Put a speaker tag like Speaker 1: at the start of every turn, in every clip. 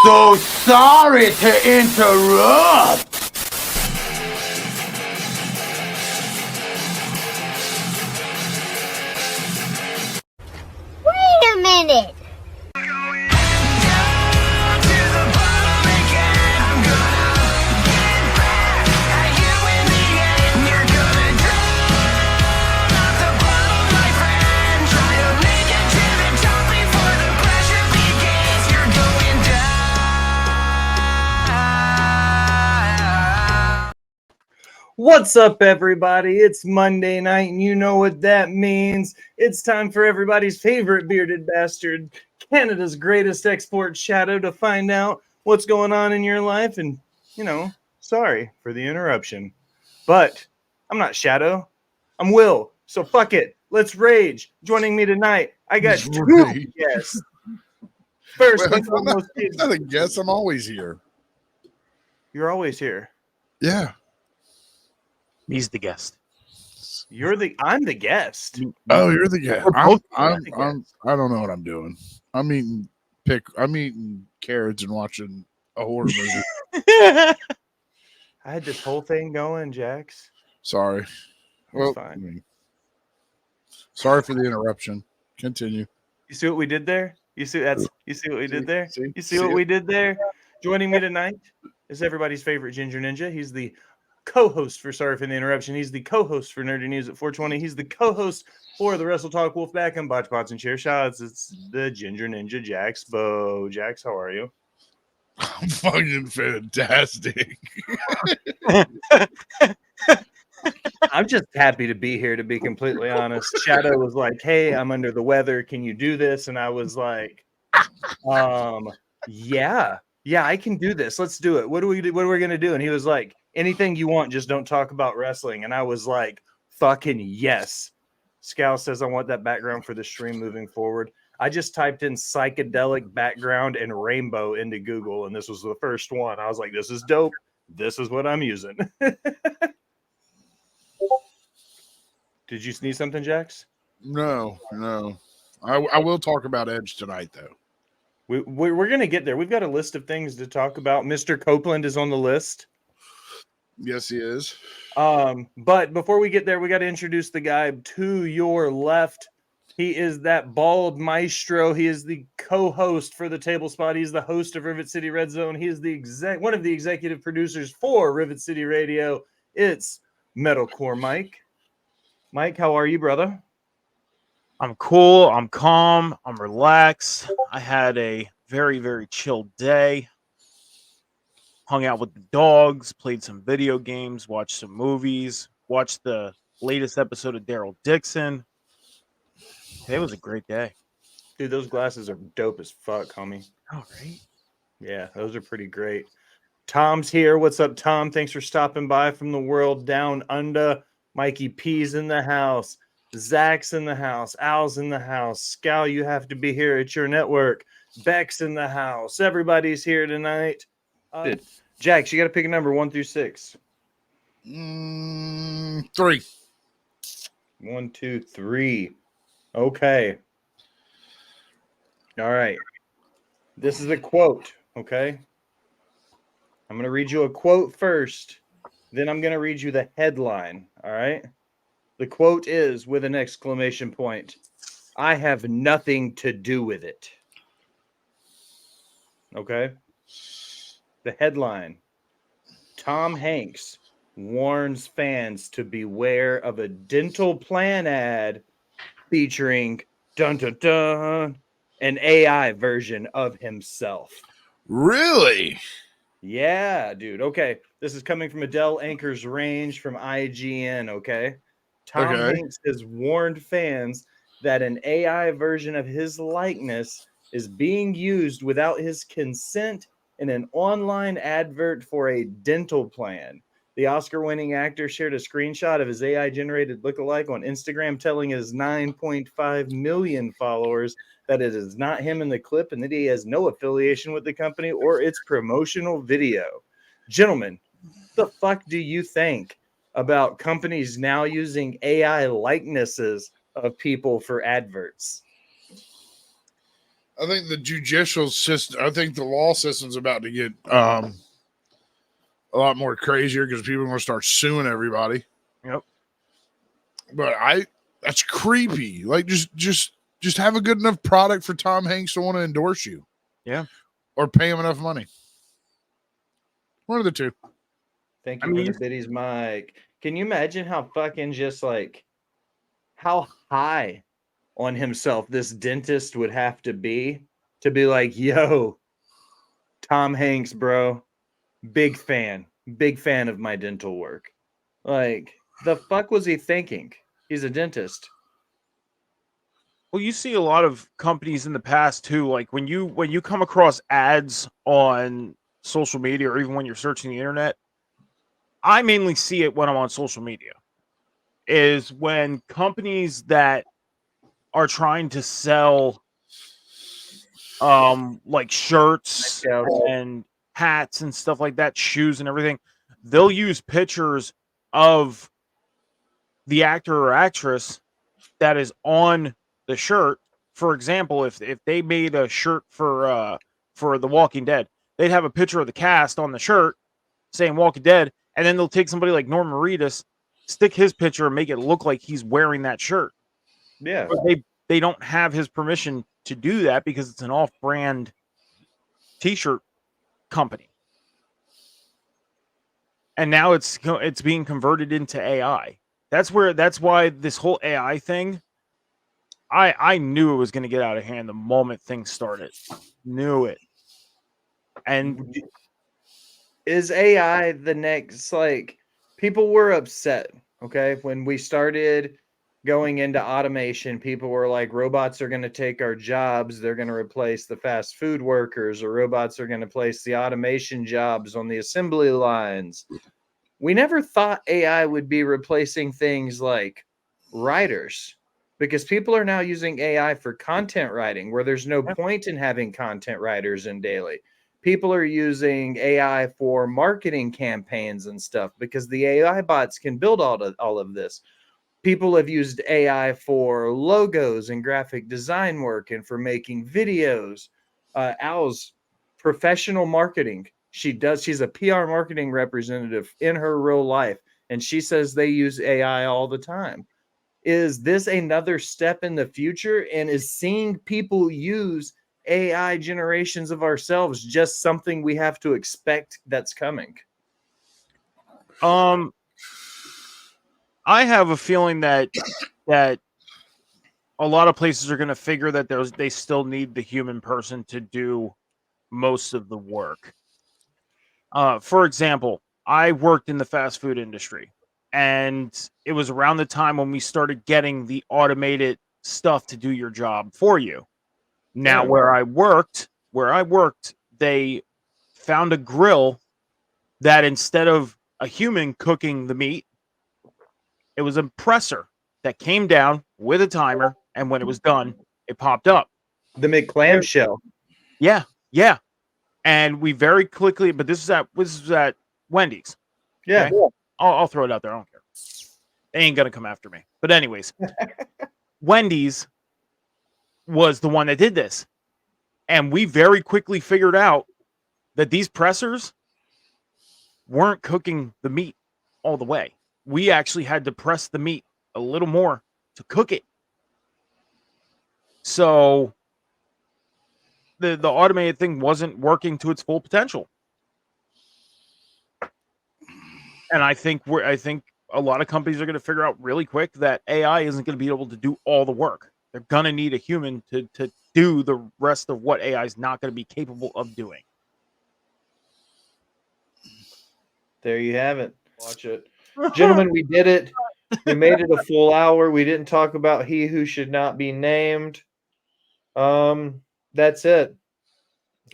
Speaker 1: So sorry to interrupt.
Speaker 2: Wait a minute.
Speaker 3: What's up, everybody? It's Monday night, and you know what that means. It's time for everybody's favorite bearded bastard, Canada's greatest export shadow, to find out what's going on in your life. And, you know, sorry for the interruption. But I'm not Shadow. I'm Will. So fuck it. Let's rage. Joining me tonight, I got two guests. First,
Speaker 4: I'm not a guest. I'm always here.
Speaker 3: You're always here.
Speaker 4: Yeah.
Speaker 5: He's the guest.
Speaker 3: I'm the guest.
Speaker 4: Oh, you're the guest.
Speaker 3: I
Speaker 4: don't know what I'm doing. I'm eating carrots and watching a horror movie.
Speaker 3: I had this whole thing going, Jax.
Speaker 4: Sorry.
Speaker 3: Well, fine.
Speaker 4: Sorry for the interruption. Continue.
Speaker 3: You see what we did there? You see what we did there? You see what we did there? Joining me tonight is everybody's favorite Ginger Ninja. He's the co-host for Sorry for the Interruption. He's the co-host for Nerdy News at 420. He's the co-host for the Wrestle Talk Wolfpack and Botch Pots and Chair Shots. It's the Ginger Ninja, Jaxbo. Jax, how are you?
Speaker 4: I'm fucking fantastic.
Speaker 3: I'm just happy to be here, to be completely honest. Shadow was like, hey, I'm under the weather. Can you do this? And I was like, yeah, I can do this. Let's do it. What are we going to do? And he was like, anything you want, just don't talk about wrestling. And I was like, fucking yes. Scal says I want that background for the stream moving forward. I just typed in psychedelic background and rainbow into Google, and this was the first one. I was like, this is dope. This is what I'm using. Did you sneeze something, Jax?
Speaker 4: No. I will talk about Edge tonight, though.
Speaker 3: We're going to get there. We've got a list of things to talk about. Mr. Copeland is on the list.
Speaker 4: Yes, he is.
Speaker 3: But before we get there, we got to introduce the guy to your left. He is that bald maestro. He is the co-host for the Table Spot. He's the host of Rivet City Red Zone. He is one of the executive producers for Rivet City Radio. It's MetalCoreMike. Mike, how are you, brother?
Speaker 5: I'm cool. I'm calm. I'm relaxed. I had a very, very chill day. Hung out with the dogs, played some video games, watched some movies, watched the latest episode of Daryl Dixon. It was a great day.
Speaker 3: Dude, those glasses are dope as fuck, homie.
Speaker 5: Oh, right?
Speaker 3: Yeah, those are pretty great. Tom's here. What's up, Tom? Thanks for stopping by from the world down under. Mikey P's in the house. Zach's in the house. Al's in the house. Scal, you have to be here at your network. Beck's in the house. Everybody's here tonight. Jax, you got to pick a number 1 through 6.
Speaker 4: 3.
Speaker 3: 1, 2, 3. Okay. All right. This is a quote, okay? I'm going to read you a quote first. Then I'm going to read you the headline, all right? The quote is, with an exclamation point, I have nothing to do with it. Okay? The headline, Tom Hanks warns fans to beware of a dental plan ad featuring an AI version of himself.
Speaker 4: Really?
Speaker 3: Yeah, dude. Okay. This is coming from Adele Anchor's Range from IGN, okay? Tom Hanks has warned fans that an AI version of his likeness is being used without his consent in an online advert for a dental plan. The Oscar-winning actor shared a screenshot of his AI-generated lookalike on Instagram, telling his 9.5 million followers that it is not him in the clip and that he has no affiliation with the company or its promotional video. Gentlemen, the fuck do you think about companies now using AI likenesses of people for adverts?
Speaker 4: I think the judicial system. I think the law system's about to get a lot more crazier because people are going to start suing everybody.
Speaker 5: Yep.
Speaker 4: But that's creepy. Like just have a good enough product for Tom Hanks to want to endorse you.
Speaker 5: Yeah.
Speaker 4: Or pay him enough money. One of the two.
Speaker 3: Thank you for the biddies, Mike. Can you imagine how fucking just like how high on himself this dentist would have to be like, yo, Tom Hanks, bro, big fan of my dental work. Like, the fuck was he thinking? He's a dentist.
Speaker 5: Well, you see a lot of companies in the past too, like when you come across ads on social media or even when you're searching the internet, I mainly see it when I'm on social media, is when companies that are trying to sell like shirts and hats and stuff like that, shoes and everything, they'll use pictures of the actor or actress that is on the shirt. For example, if they made a shirt for The Walking Dead, they'd have a picture of the cast on the shirt saying Walking Dead, and then they'll take somebody like Norman Reedus, stick his picture and make it look like he's wearing that shirt.
Speaker 3: Yeah.
Speaker 5: But they don't have his permission to do that because it's an off-brand t-shirt company. And now it's being converted into AI. That's why this whole AI thing, I knew it was going to get out of hand the moment things started. Knew it. And
Speaker 3: is AI the next, like, people were upset, okay? When we started going into automation, people were like, robots are going to take our jobs. They're going to replace the fast food workers, or robots are going to place the automation jobs on the assembly lines. We never thought AI would be replacing things like writers, because people are now using AI for content writing where there's no point in having content writers in daily. People are using AI for marketing campaigns and stuff because the AI bots can build all of this. People have used AI for logos and graphic design work and for making videos. Al's professional marketing. She's a PR marketing representative in her real life, and she says they use AI all the time. Is this another step in the future? And is seeing people use AI generations of ourselves just something we have to expect that's coming?
Speaker 5: I have a feeling that a lot of places are going to figure that they still need the human person to do most of the work. For example, I worked in the fast food industry, and it was around the time when we started getting the automated stuff to do your job for you. Now, where I worked, they found a grill that instead of a human cooking the meat, it was a presser that came down with a timer, and when it was done, it popped up.
Speaker 3: The McClamshell.
Speaker 5: Yeah. And we very quickly, but this is at Wendy's.
Speaker 3: Yeah.
Speaker 5: Okay? I'll throw it out there. I don't care. They ain't gonna come after me. But anyways, Wendy's was the one that did this. And we very quickly figured out that these pressers weren't cooking the meat all the way. We actually had to press the meat a little more to cook it. So the automated thing wasn't working to its full potential. And I think a lot of companies are going to figure out really quick that AI isn't going to be able to do all the work. They're going to need a human to do the rest of what AI is not going to be capable of doing.
Speaker 3: There you have it. Watch it. Gentlemen, we did it. We made it a full hour. We didn't talk about He Who Should Not Be Named. That's it.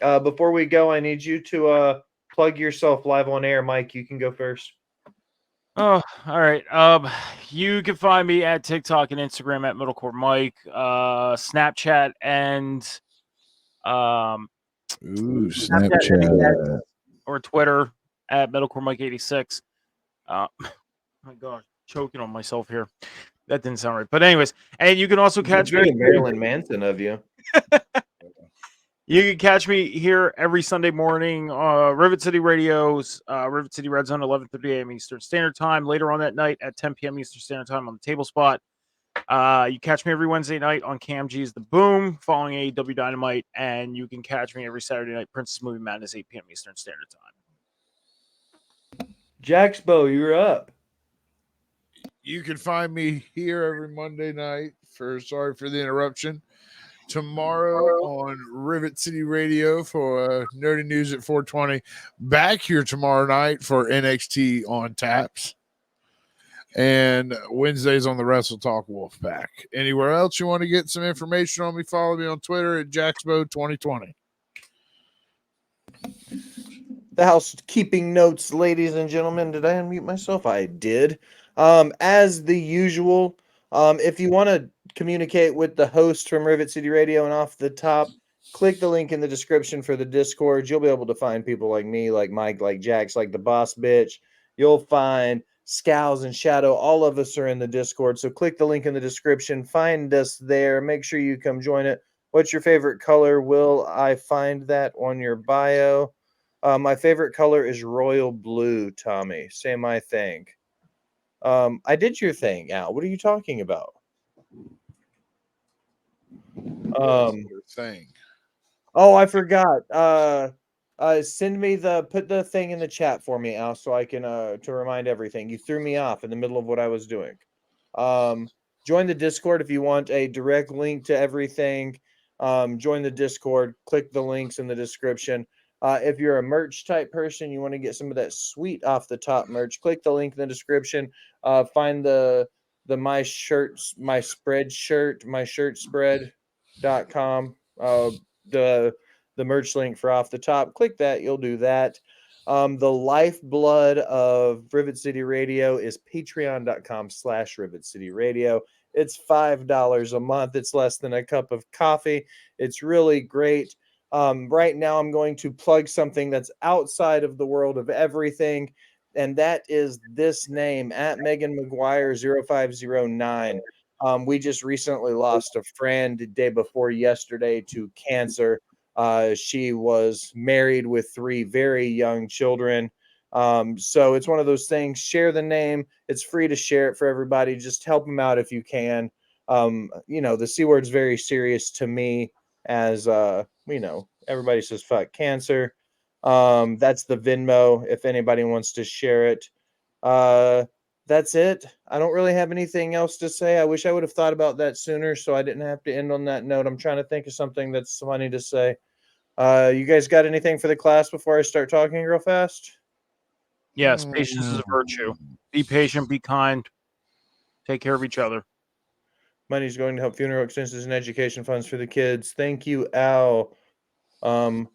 Speaker 3: Before we go, I need you to plug yourself live on air. Mike, you can go first.
Speaker 5: Oh, all right. You can find me at TikTok and Instagram at MetalCoreMike, Snapchat and
Speaker 4: Snapchat
Speaker 5: or Twitter at MetalCoreMike86. Oh my gosh, choking on myself here. That didn't sound right. But anyways, and you can also catch me.
Speaker 3: Marilyn Manson of you.
Speaker 5: You can catch me here every Sunday morning, Rivet City Radio's Rivet City Red Zone, 11:30 a.m. Eastern Standard Time. Later on that night at 10 p.m. Eastern Standard Time on the Table Spot. You catch me every Wednesday night on Cam G's The Boom, following AEW Dynamite, and you can catch me every Saturday night, Princess Movie Madness, 8 p.m. Eastern Standard Time.
Speaker 3: Jaxbo, you're up.
Speaker 4: You can find me here every Monday night for Sorry for the Interruption. Tomorrow on Rivet City Radio for Nerdy News at 420. Back here tomorrow night for NXT on Taps. And Wednesdays on the Wrestle Talk Wolfpack. Anywhere else you want to get some information on me, follow me on Twitter at Jaxbo2020.
Speaker 3: The housekeeping notes, ladies and gentlemen. Did I unmute myself? I did. As the usual, if you want to communicate with the host from Rivet City Radio and off the top, click the link in the description for the Discord. You'll be able to find people like me, like Mike, like Jax, like the Boss Bitch. You'll find Scowls and Shadow. All of us are in the Discord. So click the link in the description. Find us there. Make sure you come join it. What's your favorite color? Will I find that on your bio? My favorite color is royal blue, Tommy. Say my thing. I did your thing, Al. What are you talking about?
Speaker 4: Thing.
Speaker 3: Oh, I forgot. Send me put the thing in the chat for me, Al, so I can to remind everything. You threw me off in the middle of what I was doing. Join the Discord if you want a direct link to everything. Join the Discord. Click the links in the description. If you're a merch type person, you want to get some of that sweet off the top merch, click the link in the description. Find the my shirts, my spread shirt, my shirt spread.com. The merch link for off the top. Click that, you'll do that. The lifeblood of Rivet City Radio is patreon.com/Rivet City Radio. It's $5 a month. It's less than a cup of coffee. It's really great. Right now, I'm going to plug something that's outside of the world of everything, and that is this name, at Megan McGuire 0509. We just recently lost a friend the day before yesterday to cancer. She was married with 3 very young children. So it's one of those things. Share the name. It's free to share it for everybody. Just help them out if you can. The C word's very serious to me, as everybody says fuck cancer. That's the Venmo if anybody wants to share it. That's it. I don't really have anything else to say. I wish I would have thought about that sooner so I didn't have to end on that note. I'm trying to think of something that's funny to say. You guys got anything for the class before I start talking real fast?
Speaker 5: Yes, patience is a virtue. Be patient, be kind, take care of each other.
Speaker 3: Money's going to help funeral expenses and education funds for the kids. Thank you, Al. I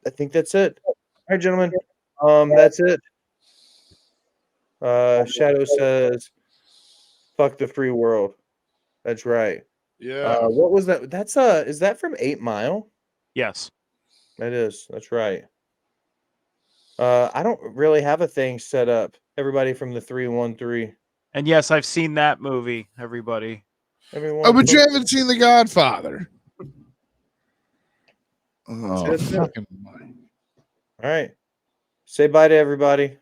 Speaker 3: think that's it. All right, gentlemen. That's it. Shadow says, fuck the free world. That's right.
Speaker 4: Yeah.
Speaker 3: What was that? Is that from 8 Mile?
Speaker 5: Yes.
Speaker 3: That is. That's right. I don't really have a thing set up. Everybody from the 313.
Speaker 5: And yes, I've seen that movie, everybody.
Speaker 3: Everyone.
Speaker 4: Oh, but you haven't seen The Godfather.
Speaker 3: Oh,
Speaker 4: fucking
Speaker 3: all right. Say bye to everybody.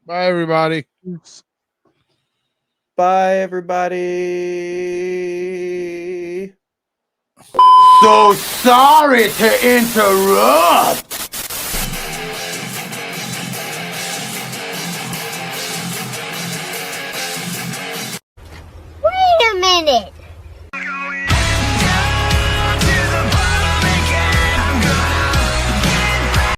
Speaker 4: Bye, everybody.
Speaker 3: Bye, everybody.
Speaker 1: So sorry to interrupt.